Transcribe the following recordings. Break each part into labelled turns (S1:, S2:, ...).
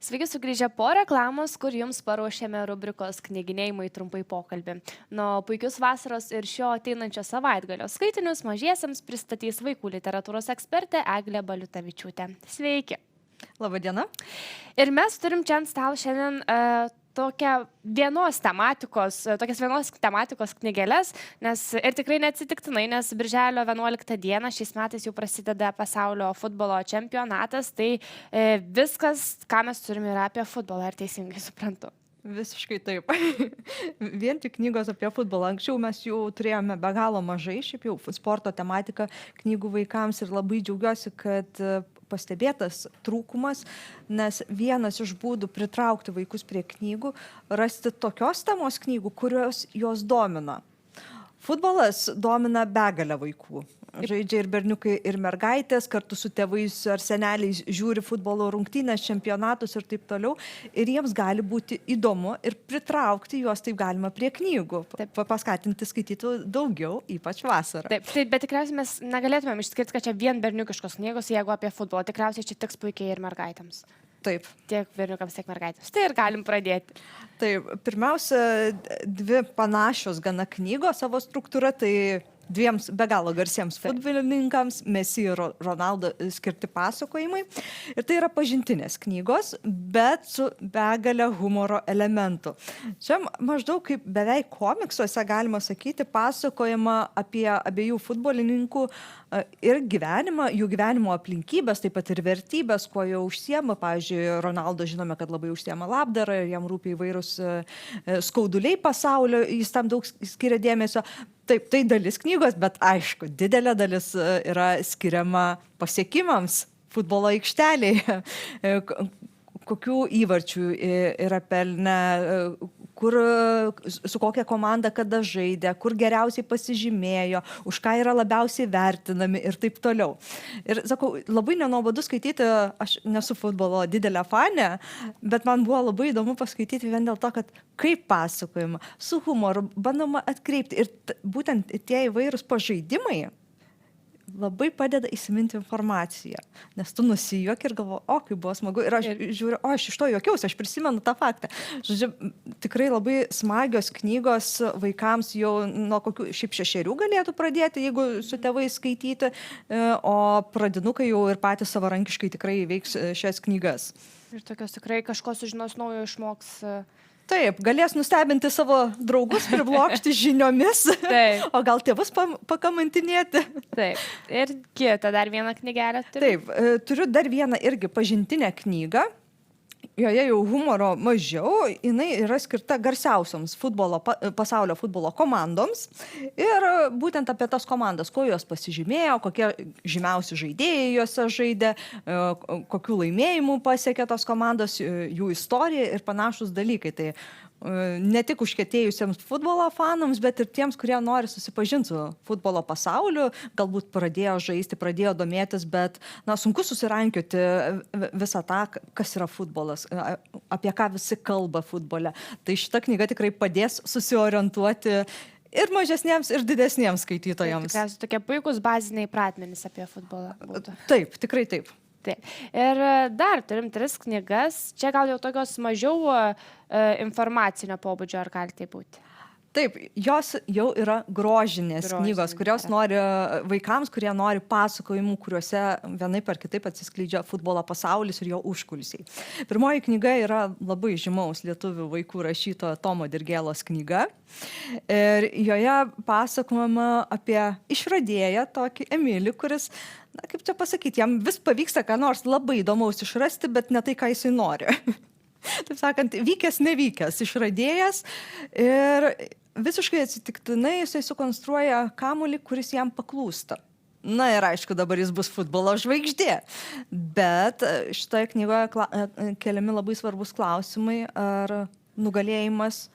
S1: Sveiki sugrįžę po reklamos, kur jums paruošėme rubrikos knyginėjimai trumpai pokalbį. Nuo puikius vasaros ir šio ateinančio savaitgalio skaitinius mažiesiems pristatys vaikų literatūros ekspertė Eglė Baliutavičiūtė. Sveiki.
S2: Labadiena.
S1: Ir mes turim čia ant stalo šiandien tokias vienos tematikos knygelės, nes ir tikrai neatsitiktinai, nes birželio 11 dieną šiais metais jau prasideda pasaulio futbolo čempionatas, tai viskas, ką mes turime, yra apie futbolą, ar teisingai suprantu.
S2: Visiškai taip. Vien tik knygos apie futbolą. Anksčiau mes jų turėjome be galo mažai, šiaip jau sporto tematika knygų vaikams ir labai džiaugiuosi, kad pastebėtas trūkumas, nes vienas iš būdų pritraukti vaikus prie knygų, rasti tokios temos knygų, kurios juos domina. Futbolas domina begalę vaikų. Žaidžia ir berniukai, ir mergaitės, kartu su tėvais ar seneliais žiūri futbolo rungtynės, čempionatus ir taip toliau. Ir jiems gali būti įdomu ir pritraukti juos taip galima prie knygų. Paskatinti skaityti daugiau, ypač vasarą.
S1: Taip, bet tikriausiai mes negalėtumėm išskirti, kad čia vien berniukiškos knygos, jeigu apie futbolą. Tikriausiai čia tiks puikiai ir mergaitėms.
S2: Taip.
S1: Tiek berniukams, tiek mergaitėms. Tai ir galim pradėti.
S2: Taip, pirmiausia, dvi panašios gana knygos savo struktūra, tai dviems be galo garsiems futbolininkams, Messi ir Ronaldo skirti pasakojimai. Ir tai yra pažintinės knygos, bet su begalė humoro elementų. Čia maždaug kaip beveik komiksuose galima sakyti pasakojama apie abiejų futbolininkų ir gyvenimą, jų gyvenimo aplinkybės, taip pat ir vertybės, kuo jie užsiema. Pavyzdžiui, Ronaldo žinome, kad labai užsiema labdarą ir jam rūpi įvairūs skauduliai pasaulio, jis tam daug skiria dėmesio. Taip, tai dalis knygos, bet aišku, didelė dalis yra skiriama pasiekimams futbolo aikštelėje, kokių įvarčių yra pelnę, kur, su kokia komanda kada žaidė, kur geriausiai pasižymėjo, už ką yra labiausiai vertinami ir taip toliau. Ir sakau, labai nenuobodu skaityti, aš nesu futbolo didelė fanė, bet man buvo labai įdomu paskaityti vien dėl to, kad kaip pasakojama, su humoru, bandoma atkreipti. Ir būtent tie įvairūs pažaidimai labai padeda įsiminti informaciją, nes tu nusijuoki ir galvoji, o kaip buvo smagu, ir aš žiūriu, o aš iš to juokiausi, aš prisimenu tą faktą. Žodžiu, tikrai labai smagios knygos vaikams jau nuo kokių šiaip 6 galėtų pradėti, jeigu su tėvais skaityti, o pradinukai jau ir patys savarankiškai tikrai įveiks šias knygas.
S1: Ir tokios tikrai kažko sužinos naujo, išmoks.
S2: Taip, galės nustebinti savo draugus, priblokšti žiniomis,
S1: Taip.
S2: O gal tėvus pakamantinėti.
S1: Taip. Ir kitą dar vieną knygelę turiu.
S2: Taip, turiu dar vieną irgi pažintinę knygą. Joje jau humoro mažiau, jinai yra skirta garsiausioms pasaulio futbolo komandoms ir būtent apie tas komandas, kuo jos pasižymėjo, kokie žymiausi žaidėjai juose žaidė, kokių laimėjimų pasiekė tos komandos, jų istorija ir panašus dalykai. Tai ne tik užkietėjusiems futbolo fanams, bet ir tiems, kurie nori susipažinti su futbolo pasauliu, galbūt pradėjo žaisti, pradėjo domėtis, bet sunku susirankioti visą tą, kas yra futbolas, apie ką visi kalba futbole. Tai šita knyga tikrai padės susiorientuoti ir mažesniems, ir didesniems skaitytojams.
S1: Tikriausiai tokie puikūs baziniai pratmenys apie futbolą būtų.
S2: Taip, tikrai taip.
S1: Taip. Ir dar turim 3 knygas. Čia gal jau tokios mažiau informacinio pobūdžio, ar gali tai būti?
S2: Taip, jos jau yra grožinės knygos, kurios nori vaikams, kurie nori pasakojimų, kuriuose vienaip ar kitaip atsiskleidžia futbolo pasaulis ir jo užkulisiai. Pirmoji knyga yra labai žymaus lietuvių vaikų rašytojo Tomo Dirgėlos knyga. Ir joje pasakojama apie išradėją tokį Emilį, kuris, kaip čia pasakyti, jam vis pavyksta ką nors labai įdomaus išrasti, bet ne tai, ką jisai nori. Taip sakant, vykęs nevykęs išradėjas ir visiškai atsitiktinai jisai sukonstruoja kamuolį, kuris jam paklūsta. Na ir aišku, dabar jis bus futbolo žvaigždė. Bet šitoje knygoje keliami labai svarbus klausimai, ar nugalėjimas,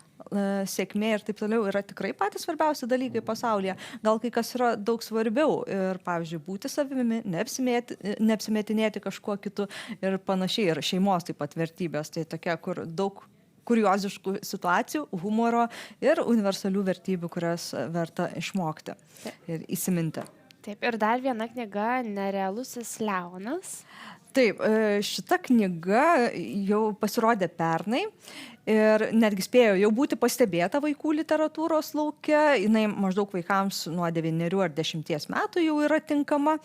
S2: sėkmė ir taip toliau yra tikrai patys svarbiausi dalykai pasaulyje. Gal kai kas yra daug svarbiau ir, pavyzdžiui, būti savimi, neapsimetinėti kažkuo kitu ir panašiai. Ir šeimos taip pat vertybės, tai tokia, kur daug kurioziškų situacijų, humoro ir universalių vertybių, kurias verta išmokti ir įsiminti.
S1: Taip, ir dar viena knyga Nerealusis Leonas.
S2: Taip, šita knyga jau pasirodė pernai ir netgi spėjo jau būti pastebėta vaikų literatūros lauke. Jinai maždaug vaikams nuo 9 ar 10 metų jau yra tinkama.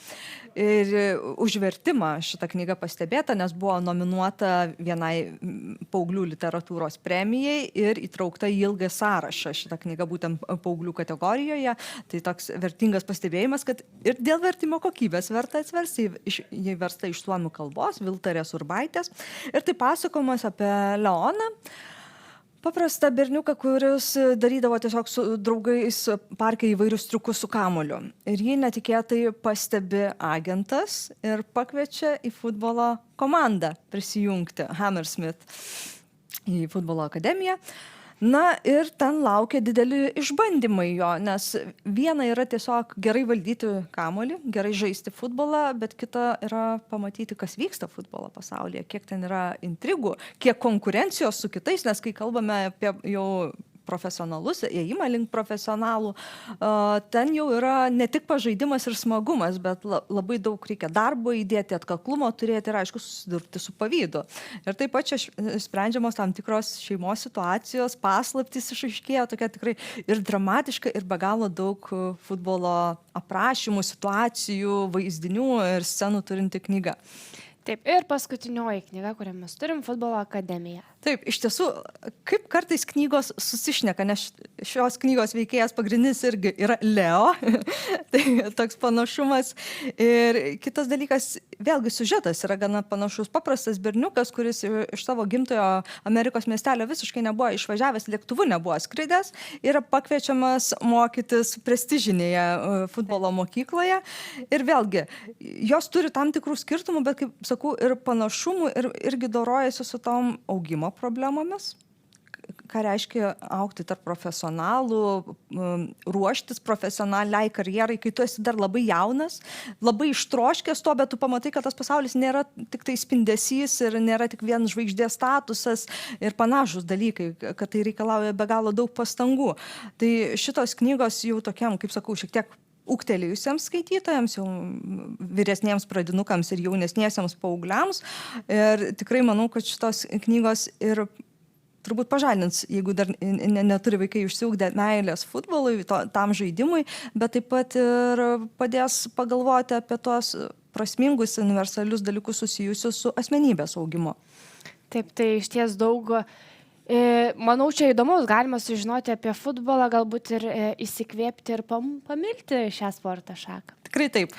S2: Ir už vertimą šita knyga pastebėta, nes buvo nominuota vienai paauglių literatūros premijai ir įtraukta į ilgą sąrašą. Šita knyga būtent paauglių kategorijoje. Tai toks vertingas pastebėjimas, kad ir dėl vertimo kokybės verta atsversti. Ji versta iš suomių kalbos, Viltarės Urbaitės. Ir tai pasakojimas apie Leoną. Paprastą berniuką, kuris darydavo tiesiog su draugais parke įvairius triukus su kamuoliu. Ir jį netikėtai pastebi agentas ir pakviečia į futbolo komandą prisijungti, Hammersmith, į futbolo akademiją. Na ir ten laukia dideli išbandymai jo, nes viena yra tiesiog gerai valdyti kamuolį, gerai žaisti futbolą, bet kita yra pamatyti, kas vyksta futbolo pasaulyje, kiek ten yra intrigų, kiek konkurencijos su kitais, nes kai kalbame apie jau profesionalus, ėjimą link profesionalų, ten jau yra ne tik pažaidimas ir smagumas, bet labai daug reikia darbo įdėti, atkaklumo turėti ir, aišku, susidurti su pavydu. Ir taip pat čia sprendžiamos tam tikros šeimos situacijos, paslaptys išaiškėja, tokia tikrai ir dramatiška, ir be galo daug futbolo aprašymų, situacijų, vaizdinių ir scenų turinti knyga.
S1: Taip, ir paskutinioji knyga, kurią mes turim, Futbolo akademija.
S2: Taip, iš tiesų, kaip kartais knygos susišneka, nes šios knygos veikėjas pagrindinis irgi yra Leo, tai toks panašumas. Ir kitas dalykas, vėlgi siužetas yra gana panašus. Paprastas berniukas, kuris iš savo gimtojo Amerikos miestelio visiškai nebuvo išvažiavęs, lėktuvu nebuvo skridęs, yra pakviečiamas mokytis prestižinėje futbolo mokykloje. Ir vėlgi, jos turi tam tikrų skirtumų, bet, kaip sakau, ir panašumų, ir irgi dorojasi su tom augimo problemomis. Ką reiškia augti tarp profesionalų, ruoštis profesionaliai karjerai, kai tu esi dar labai jaunas, labai ištroškęs to, bet tu pamatai, kad tas pasaulis nėra tik tai spindesys ir nėra tik vien žvaigždės statusas ir panašus dalykai, kad tai reikalauja be galo daug pastangų. Tai šitos knygos jau tokiam, kaip sakau, šiek tiek ūgtelėjusiems skaitytojams, jau vyresniems pradinukams ir jaunesniesiems paaugliams. Ir tikrai manau, kad šitos knygos ir turbūt pažadins, jeigu dar neturi vaikai išsiugdę meilės futbolui, tam žaidimui, bet taip pat ir padės pagalvoti apie tuos prasmingus, universalius dalykus susijusius su asmenybės augimu.
S1: Taip, tai iš ties daug. Manau, čia įdomus, galima sužinoti apie futbolą, galbūt ir įsikvėpti ir pamilti šią sporto šaką.
S2: Tikrai taip.